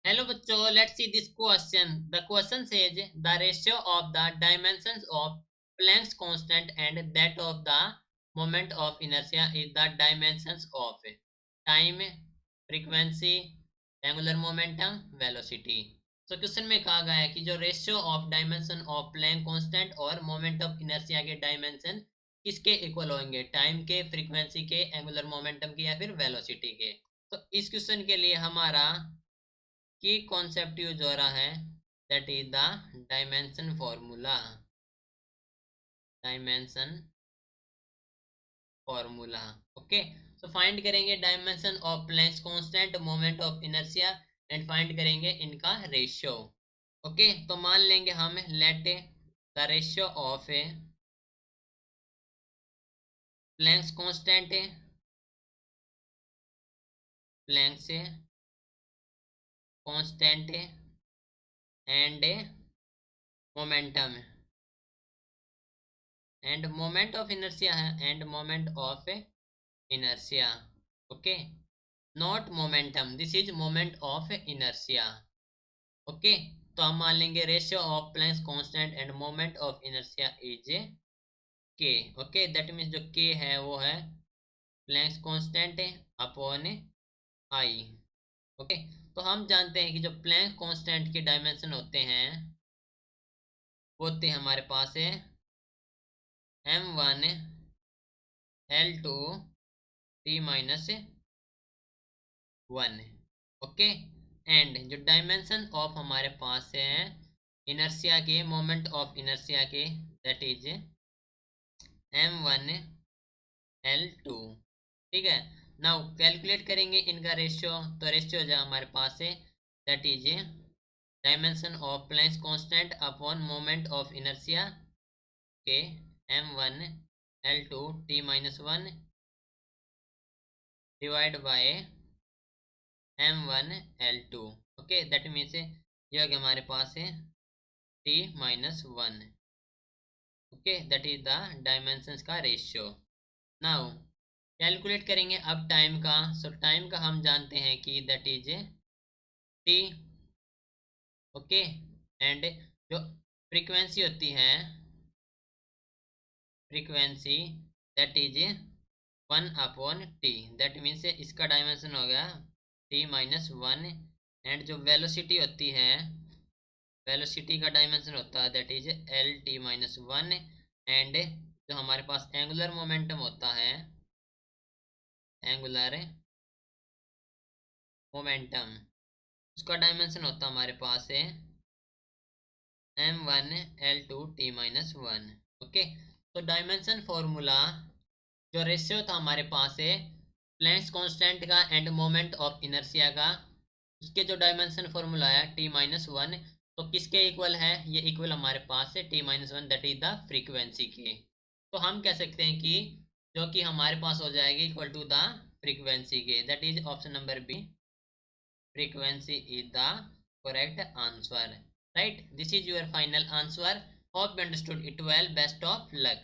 Hello बच्चों, let's see this question. The question says the ratio of the dimensions of Planck's constant and that of the moment of inertia is the dimensions of time, frequency, angular momentum, velocity. तो question में कहा गया है कि जो ratio of dimension of Planck constant और moment of inertia के dimension किसके इक्वल होंगे, टाइम के, फ्रीक्वेंसी के, एंगुलर मोमेंटम के या फिर वेलोसिटी के. तो इस क्वेश्चन के लिए हमारा की कॉन्सेप्ट यूज हो रहा है, that is the dimension formula. Dimension formula. Okay, so find करेंगे dimension of Planck's constant, moment of inertia and find करेंगे इनका रेशियो. ओके, तो मान लेंगे हम let the ratio of a Planck's constant, Planck's constant and momentum and moment of inertia है, and moment of inertia. Okay, not momentum, this is moment of inertia. Okay, तो हम मान लेंगे ratio of Planck's constant and moment of inertia is के. Okay, that means जो के है वो है Planck's constant upon I. Okay, तो हम जानते हैं कि जो प्लैंक्स कांस्टेंट के डायमेंशन होते हैं वो होते हैं हमारे पास है m1 l2 t-1. Okay, and जो डायमेंशन ऑफ हमारे पास है इनर्शिया के, मोमेंट ऑफ इनर्शिया के, दैट इज m1 l2. ठीक है, नाउ कैलकुलेट करेंगे इनका रेशियो. तो रेशियो जो हमारे पास है that is dimension of Planck's constant upon moment of inertia के m1 l2 t-1 divide by m1 l2. Okay, that means ये हो गया हमारे पास है t-1. Okay, that is the dimensions का रेशियो. नाउ कैलकुलेट करेंगे अब टाइम का. सो टाइम का हम जानते हैं कि that is t. Okay, and जो फ्रीक्वेंसी होती है, frequency that is 1/t. That means इसका डायमेंशन हो गया t-1. एंड जो वेलोसिटी होती है, वेलोसिटी का डायमेंशन होता है दैट इज lt-1. एंड जो हमारे पास एंगुलर मोमेंटम होता है, एंगुलर मोमेंटम, उसका डायमेंशन होता है हमारे पास है m1 l2 t-1. ओके, तो डायमेंशन फॉर्मूला जो रेशियो था हमारे पास है प्लैंक्स कांस्टेंट का एंड मोमेंट ऑफ इनर्शिया का, उसके जो डायमेंशन फॉर्मूला है t-1, तो किसके इक्वल है, ये इक्वल हमारे पास है t-1, that is the frequency के. तो हम कह सकते हैं कि जो कि हमारे पास हो जाएगी इक्वल टू द फ्रीक्वेंसी के, that is option number B. frequency is the correct answer. Right, this is your final answer. Hope you understood it well. Best of luck.